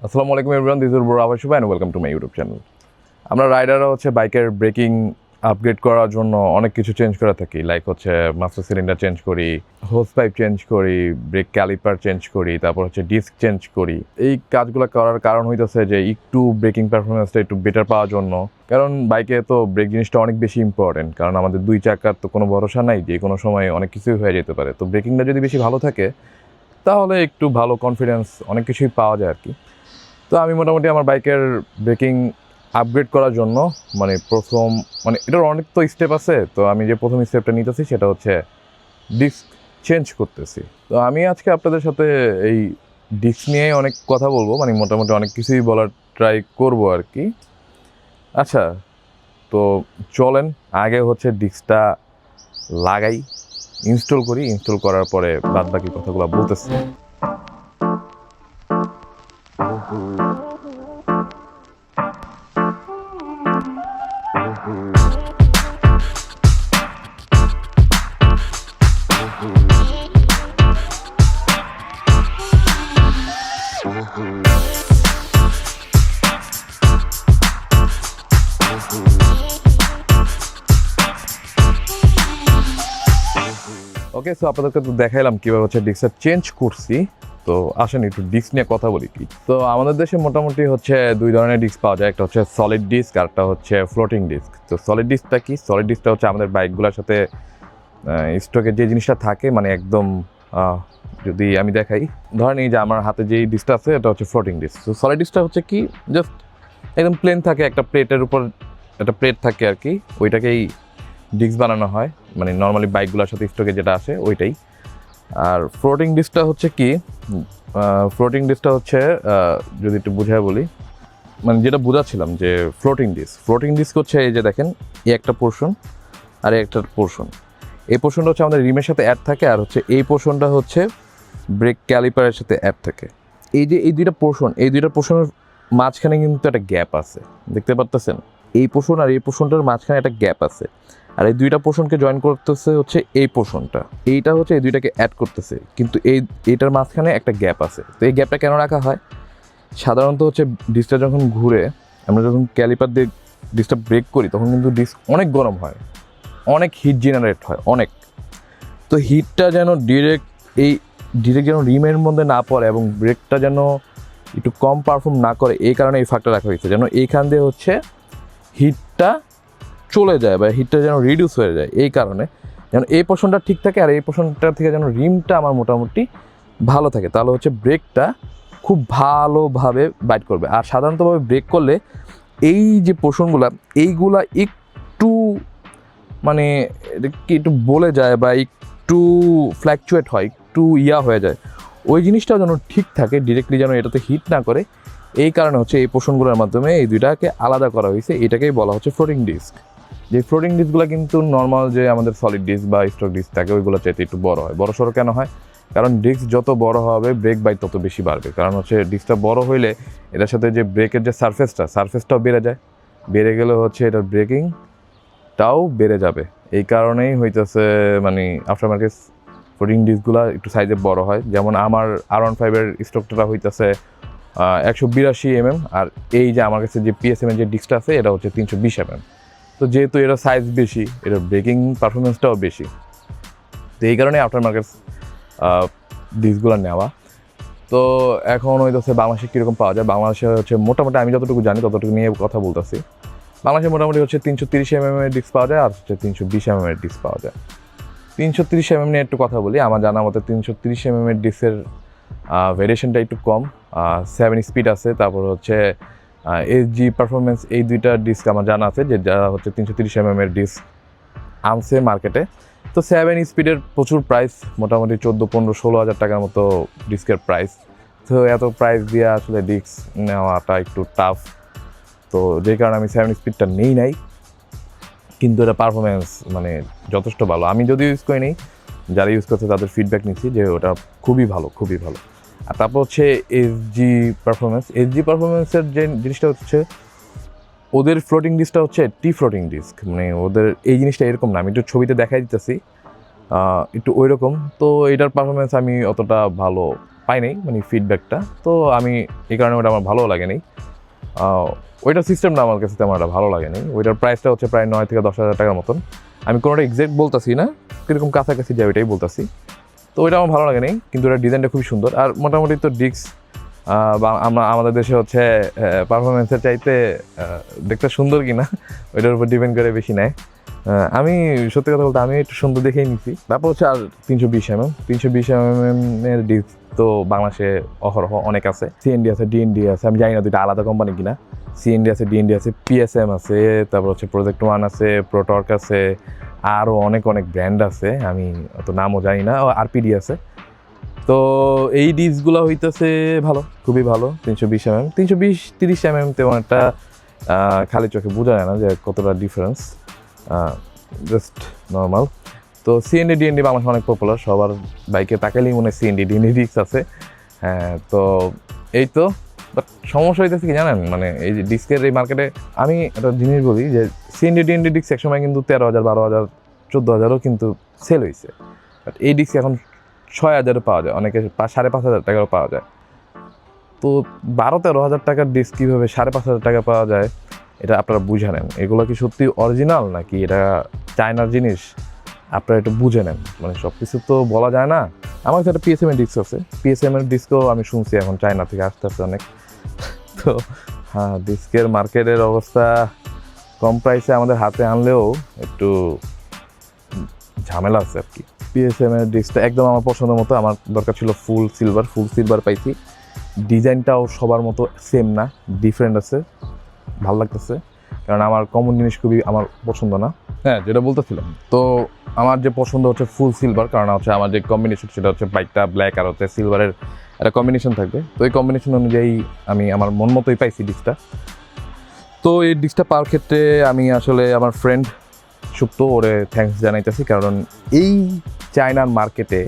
আসসালামু আলাইকুম everyone, this is বড় আবাসুবা and welcome to my YouTube channel. আমরা রাইডাররা বাইকের ব্রেকিং আপগ্রেড করার জন্য অনেক কিছু চেঞ্জ করে থাকি, লাইক মাস্টার সিলিন্ডার চেঞ্জ করি, হোস পাইপ চেঞ্জ করি, ব্রেক ক্যালিপার চেঞ্জ করি, তারপর ডিস্ক চেঞ্জ করি। এই কাজগুলো করার কারণ হইতেছে যে একটু ব্রেকিং পারফরমেন্সটা একটু বেটার পাওয়ার জন্য। কারণ বাইকে তো ব্রেক জিনিসটা অনেক বেশি ইম্পর্টেন্ট, কারণ আমাদের দুই চাকার তো কোনো ভরসা নাই, যে কোনো সময় অনেক কিছুই হয়ে যেতে পারে। তো ব্রেকিংটা যদি বেশি ভালো থাকে তাহলে একটু ভালো কনফিডেন্স অনেক কিছুই পাওয়া যায় আর কি। তো আমি মোটামুটি আমার বাইকের ব্রেকিং আপগ্রেড করার জন্য প্রথম এটার অনেক তো স্টেপ আছে। তো আমি যে প্রথম স্টেপটা নিতেছি সেটা হচ্ছে ডিস্ক চেঞ্জ করতেছি। তো আমি আজকে আপনাদের সাথে এই ডিস্ক নিয়ে অনেক কথা বলবো, মোটামুটি অনেক কিছুই বলার ট্রাই করব আর কি। আচ্ছা, তো চলেন আগে ডিস্কটা লাগাই, ইনস্টল করি, ইনস্টল করার পরে বাদ বাকি কথাগুলো বলতেছি। ওকে, সো আপনাদেরকে তো দেখাইলাম কীভাবে ডিস্কটা চেঞ্জ করছি। তো আসেন একটু ডিস্ক নিয়ে কথা বলি কি। তো আমাদের দেশে মোটামুটি দুই ধরনের ডিস্ক পাওয়া যায়, একটা সলিড ডিস্ক আর একটা ফ্লোটিং ডিস্ক। তো সলিড ডিস্কটা কি? সলিড ডিস্কটা আমাদের বাইকগুলোর সাথে স্টকে যে জিনিসটা থাকে, একদম যদি আমি দেখাই, ধরেন এই যে আমার হাতে যেই ডিস্কটা আছে এটা ফ্লোটিং ডিস্ক। তো সলিড ডিস্কটা কি, জাস্ট একদম প্লেন থাকে, একটা প্লেটের উপর একটা প্লেট থাকে আর কি, ওইটাকেই ডিস্ক বানানো হয়, নর্মালি বাইকগুলোর সাথে স্টকে যেটা আসে ওইটাই। আর ফ্লোটিং ডিস্কটা কি, ফ্লোটিং ডিস্কটা যদি একটু বুঝায় বলি, যেটা বোঝাচ্ছিলাম যে ফ্লোটিং ডিস্ক এই যে দেখেন, এই একটা পোর্শন আর এই একটা পোর্শন। এই পোর্শনটা আমাদের রিমের সাথে অ্যাড থাকে, আর এই পোর্শনটা ব্রেক ক্যালিপারের সাথে অ্যাড থাকে। এই যে এই দুইটা পোর্শনের মাঝখানে কিন্তু একটা গ্যাপ আছে, দেখতে পারতেছেন? এই পোর্শন আর এই পোর্শনটার মাঝখানে একটা গ্যাপ আছে, আর এই দুইটা পোর্শনকে জয়েন করতেছে এই পোর্শনটা, এইটা এই দুইটাকে অ্যাড করতেছে, কিন্তু এইটার মাঝখানে একটা গ্যাপ আছে। তো এই গ্যাপটা কেন রাখা হয়? সাধারণত ডিস্কটা যখন ঘুরে, আমরা যখন ক্যালিপার দিয়ে ডিস্কটা ব্রেক করি, তখন কিন্তু ডিস্ক অনেক গরম হয়, অনেক হিট জেনারেট হয় অনেক। তো হিটটা যেন ডিরেক্ট যেন রিমের মধ্যে না পড়ে এবং ব্রেকটা যেন একটু কম পারফর্ম না করে, এই কারণে এই ফাঁকটা রাখা হয়েছে, যেন এইখান দিয়ে হিটটা চলে যায় বা হিটটা যেন রিডিউস হয়ে যায়। এই কারণে যেন এই পোর্শনটা ঠিক থাকে, আর এই পোর্শনটা থেকে যেন রিমটা আমার মোটামুটি ভালো থাকে, তাহলে ব্রেকটা খুব ভালোভাবে বাইট করবে। আর সাধারণতভাবে ব্রেক করলে এই যে পোর্শনগুলো, এইগুলা একটু কি একটু বলে যায় বা একটু ফ্ল্যাকচুয়েট হয়, একটু হয়ে যায়। ওই জিনিসটাও যেন ঠিক থাকে, ডিরেক্টলি যেন এটাতে হিট না করে, এই কারণে এই পোর্শনগুলোর মাধ্যমে এই দুইটাকে আলাদা করা হয়েছে। এটাকেই বলা ফ্লোটিং ডিস্ক। যে ফ্লোটিং ডিস্কগুলো কিন্তু নর্মাল যে আমাদের সলিড ডিস্ক বা স্টক ডিস্ক থাকে ওইগুলো চাইতে একটু বড় হয়। বড় সড়ো কেন হয়? কারণ ডিস্ক যত বড় হবে ব্রেক বাইট তত বেশি বাড়বে। কারণ ডিস্কটা বড় হইলে এটার সাথে যে ব্রেকের যে সারফেসটাও বেড়ে যায়, বেড়ে গেলে এটার ব্রেকিংটাও বেড়ে যাবে। এই কারণেই আফটার মার্কেট ফ্লোটিং ডিস্কগুলো একটু সাইজে বড় হয়। যেমন আমার R15-এর স্টকটা 182 mm, আর এই যে আমার কাছে যে PSM-এর যে ডিস্কটা আছে এটা 320 mm। তো যেহেতু এটা সাইজ বেশি, এটার ব্রেকিং পারফরমেন্সটাও বেশি, তো এই কারণে আফটার মার্কেট ডিস্কগুলো নেওয়া। তো এখন বাংলাদেশে কীরকম পাওয়া যায়? বাংলাদেশে মোটামুটি আমি যতটুকু জানি ততটুকু নিয়ে কথা বলতেছি। বাংলাদেশে মোটামুটি 330 mm-এর ডিস্ক পাওয়া যায় আর 320 mm-এর ডিস্ক পাওয়া যায়। 330 mm নিয়ে একটু কথা বলি। আমার জানা মতে 330 mm-এর ডিস্কের ভেরিয়েশনটা একটু কম, 7 স্পিড আছে, তারপর SG পারফরমেন্স, এই দুইটা ডিস্ক আমার জানা আছে যে যারা 330 mm-এর ডিস্ক আনছে মার্কেটে। তো 7 স্পিডের প্রচুর প্রাইস, মোটামুটি 14, 15, 16 হাজার টাকার মতো ডিস্কের প্রাইস। তো এত প্রাইস দিয়ে আসলে ডিস্ক নেওয়াটা একটু টাফ, তো যে কারণে আমি 7 স্পিডটা নেই। কিন্তু এটা পারফরমেন্স যথেষ্ট ভালো। আমি যদি ইউজ করি নিই, যারা ইউজ করছে তাদের ফিডব্যাক নিচ্ছি যে ওটা খুবই ভালো। আর তারপর SG পারফরমেন্সের যে জিনিসটা ওদের ফ্লোটিং ডিস্কটা টি ফ্লোটিং ডিস্ক, ওদের এই জিনিসটা এরকম না। আমি একটু ছবিতে দেখাই দিতেছি, একটু ওই রকম। তো এটার পারফরমেন্স আমি অতটা ভালো পাই নাই মানে ফিডব্যাকটা, তো আমি এই কারণে ওটা আমার ভালো লাগেনি। ওইটার সিস্টেমটা আমার কাছে তেমন একটা ভালো লাগেনি। ওইটার প্রাইসটা হচ্ছে প্রায় 9 থেকে 10,000 টাকার মতন। আমি কোনোটা এক্সাক্ট বলতেছি না, কীরকম কাছাকাছি যায় ওইটাই বলতেছি। তো ওইটা আমার ভালো লাগেনি, কিন্তু ওটার ডিজাইনটা খুবই সুন্দর। আর মোটামুটি তো ডিস্ক আমাদের দেশে হচ্ছে পারফরমেন্সের চাইতে দেখতে সুন্দর কিনা ওইটার উপর ডিপেন্ড করে বেশি নেয়। আমি সত্যি কথা বলতে আমি একটু সুন্দর দেখেই নিছি। তারপর হচ্ছে আর 320 mm এর ডিস্ক তো বাংলাদেশে অহরহ অনেক আছে। সিএনডি আছে, ডিএনডি আছে, আমি জানি না দুইটা আলাদা কোম্পানি কিনা। সিএনডি আছে, ডিএনডি আছে, পিএসএম আছে, তারপর হচ্ছে প্রজেক্ট ওয়ান আছে, প্রোটর্ক আছে, আরও অনেক ব্র্যান্ড আছে, আমি অত নামও জানি না। আরপিডি আছে। তো এই ডিস্কগুলো হইতেছে ভালো, খুবই ভালো। 320 mm 320-30 mm তেমন একটা খালি চোখে বোঝা যায় না যে কতটা ডিফারেন্স, জাস্ট নর্মাল। তো সিএনডি ডিএনডি বাংলাদেশে অনেক পপুলার, সবার বাইকে তাকালেই মনে হয় সিএনডি ডিএনডি ডিস্ক আছে। হ্যাঁ, তো এই তো। বাট সমস্যা হইতেছে কি জানেন, মানে এই যে ডিস্কের এই মার্কেটে আমি একটা জিনিস বলি যে সিএনডি ডিএনডি ডিস্ক একসময় কিন্তু 13,000, 12,000, 14,000ও কিন্তু সেল হয়েছে। বাট এই ডিস্ক এখন 6,000 পাওয়া যায়, অনেকে 5,500 টাকাও পাওয়া যায়। তো 12-13,000 টাকার ডিস্ক কীভাবে 5,500 টাকা পাওয়া যায় এটা আপনারা বুঝে নেন। এগুলো কি সত্যি অরিজিনাল নাকি এটা চায়নার জিনিস, আপনারা একটু বুঝে নেন। মানে সব কিছু তো বলা যায় না। আমার কাছে একটা পিএসএম এর ডিস্ক আছে, পিএসএম এর ডিস্কও আমি শুনছি এখন চায়না থেকে আসতে অনেক। তো হ্যাঁ, ডিস্কের মার্কেটের অবস্থা কম প্রাইসে আমাদের হাতে আনলেও একটু ঝামেলা আছে আর কি। পিএসএম এর ডিস্কটা একদম আমার পছন্দের মতো। আমার দরকার ছিল ফুল সিলভার পাইছি। ডিজাইনটাও সবার মতো সেম না, ডিফারেন্ট আছে, ভালো লাগতেছে। কারণ আমার কমন জিনিস খুবই আমার পছন্দ না। হ্যাঁ, যেটা বলতেছিলাম, তো আমার যে পছন্দ হচ্ছে ফুল সিলভার, কারণ হচ্ছে আমার যে কম্বিনেশন সেটা হচ্ছে বাইকটা ব্ল্যাক আর হচ্ছে সিলভারের একটা কম্বিনেশন থাকবে। তো এই কম্বিনেশন অনুযায়ী আমি আমার মন মতোই পাইছি ডিস্কটা। তো এই ডিস্কটা পাওয়ার ক্ষেত্রে আমি আসলে আমার ফ্রেন্ড সুপ্ত ওরে থ্যাঙ্কস জানাইতেছি, কারণ এই চায়নার মার্কেটে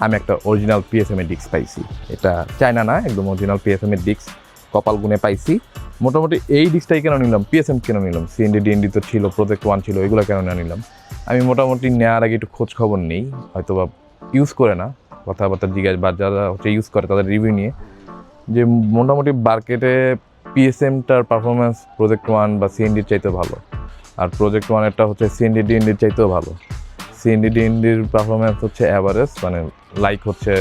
আমি একটা অরিজিনাল পিএসএম এর ডিস্ক পাইছি। এটা চায়না না, একদম অরিজিনাল পিএসএম এর ডিস্ক কপাল গুনে পাইছি। মোটামুটি এই ডিস্কটাই কেন নিলাম, পিএসএম কেন নিলাম, সিএনডি ডিএনডি তো ছিল, প্রজেক্ট ওয়ান ছিল, এগুলো কেন না নিলাম। আমি মোটামুটি নেওয়ার আগে একটু খোঁজ খবর নেই, হয়তো বা ইউজ করে না, কথাবার্তা জিজ্ঞাসা বা যারা হচ্ছে ইউজ করে তাদের রিভিউ নিয়ে, যে মোটামুটি মার্কেটে পিএসএমটার পারফরমেন্স প্রজেক্ট ওয়ান বা সিএনডির চাইতে ভালো, আর প্রজেক্ট ওয়ানেরটা হচ্ছে সিএনডি ডিএনডির চাইতেও ভালো। সিএনডি ডিএনডির পারফরমেন্স হচ্ছে অ্যাভারেজ, মানে লাইক হচ্ছে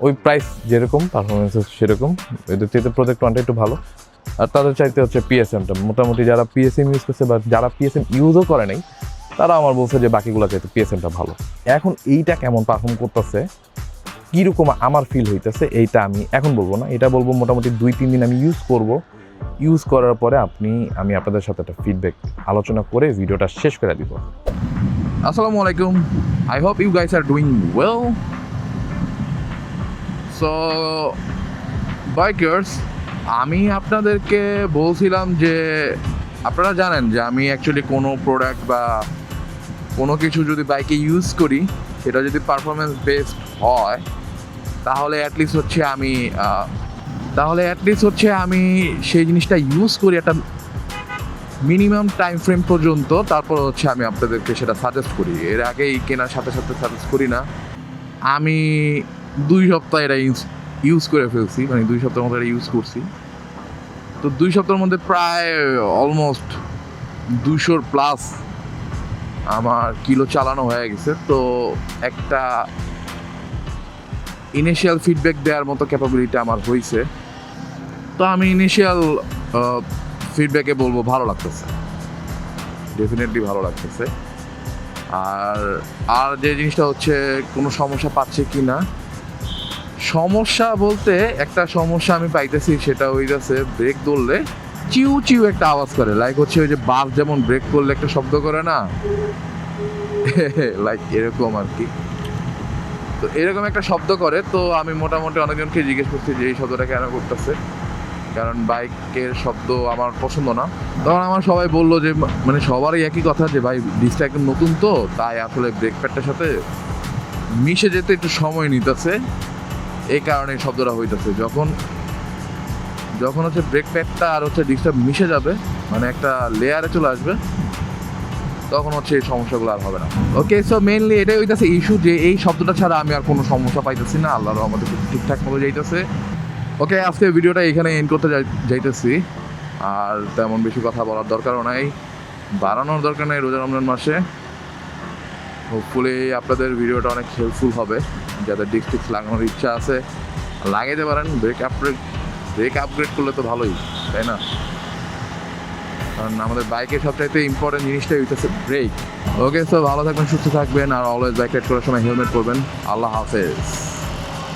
ওই প্রাইস যেরকম পারফরমেন্স সেরকম, এদের চাইতে প্রজেক্ট ওয়ানটা একটু ভালো। আর তাদের চাইতে হচ্ছে পিএসএমটা মোটামুটি, যারা পিএসএম ইউজ করছে বা যারা পিএসএম ইউজও করে নাই তারা আমার বলছে যে বাকিগুলো চাইতে পিএসএমটা ভালো। এখন এইটা কেমন পারফর্ম করতেছে, কীরকম আমার ফিল হইতেছে, এইটা আমি এখন বলবো না, এটা বলবো মোটামুটি 2-3 দিন আমি ইউজ করব। ইউজ করার পরে আমি আপনাদের সাথে একটা ফিডব্যাক আলোচনা করে ভিডিওটা শেষ করে দিব। আসসালামু আলাইকুম, I hope you guys are doing well. So bikers, আমি আপনাদেরকে বলছিলাম যে আপনারা জানেন যে আমি অ্যাকচুয়ালি কোনো প্রোডাক্ট বা কোনো কিছু যদি বাইকে ইউজ করি, সেটা যদি পারফরমেন্স বেসড হয় তাহলে অ্যাটলিস্ট হচ্ছে আমি সেই জিনিসটা ইউজ করি একটা মিনিমাম টাইম ফ্রেম পর্যন্ত, তারপর হচ্ছে আমি আপনাদেরকে সেটা সাজেস্ট করি। এর আগেই কেনার সাথে সাথে সাজেস্ট করি না। আমি 2 সপ্তাহ এটা ইউজ করে ফেলছি, মানে 2 সপ্তাহের মধ্যে এটা ইউজ করছি। তো 2 সপ্তাহের মধ্যে প্রায় অলমোস্ট 200+ আমার কিলো চালানো হয়ে গেছে। তো একটা ইনিশিয়াল ফিডব্যাক দেওয়ার মতো ক্যাপাবিলিটি আমার হয়েছে। তো আমি ইনিশিয়াল ফিডব্যাকে বলবো ভালো লাগতেছে, ডেফিনেটলি ভালো লাগতেছে। আর যে জিনিসটা হচ্ছে কোনো সমস্যা পাচ্ছে কি না, সমস্যা বলতে একটা সমস্যা আমি পাইতেছি, সেটা হইতেছে ব্রেক ধরলে চিউ চিউ একটা আওয়াজ করে, লাইক হচ্ছে ওই যে বাস যেমন ব্রেক করলে একটা শব্দ করে না, লাইক এরকম আর কি। তো এরকম একটা শব্দ করে। তো আমি মোটামুটি অনেকজনকে জিজ্ঞেস করছি যে এই শব্দটা কেন করতেছে, কারণ বাইকের শব্দ আমার পছন্দ না। তখন আমার সবাই বললো যে মানে সবারই একই কথা যে ভাই ডিস্কটা একদম নতুন, তো তাই আসলে ব্রেক প্যাডটার সাথে মিশে যেতে একটু সময় নিতেছে, এই কারণে এই শব্দটা হইতেছে। যখন হচ্ছে ব্রেক প্যাডটা আর হচ্ছে ডিস্কটা মিশে যাবে, মানে একটা লেয়ারে চলে আসবে, তখন হচ্ছে এই সমস্যাগুলো আর হবে না। ওকে, সো মেইনলি এটাই হইতেছে ইস্যু, যে এই শব্দটা ছাড়া আমি আর কোনো সমস্যা পাইতেছি না। আল্লাহর রহমতে ঠিকঠাক মতো যাইতেছে। ওকে, আজকে ভিডিওটা এখানে এন্ড করতে যাইতেছি। আর তেমন বেশি কথা বলার দরকারও নাই, বাড়ানোর দরকার নাই রোজা রমজান মাসে। হোপফুলি আপনাদের ভিডিওটা অনেক হেল্পফুল হবে। যাদের ডিস্ক লাগানোর ইচ্ছা আছে লাগাইতে পারেন। ব্রেক আপগ্রেড করলে তো ভালোই, তাই না? কারণ আমাদের বাইকের সবচাইতে ইম্পর্টেন্ট জিনিসটাই হইতেছে ব্রেক। ওকে, সো ভালো থাকবেন, সুস্থ থাকবেন, আর অলওয়েজ বাইক রাইড করার সময় হেলমেট পরবেন। আল্লাহ হাফেজ।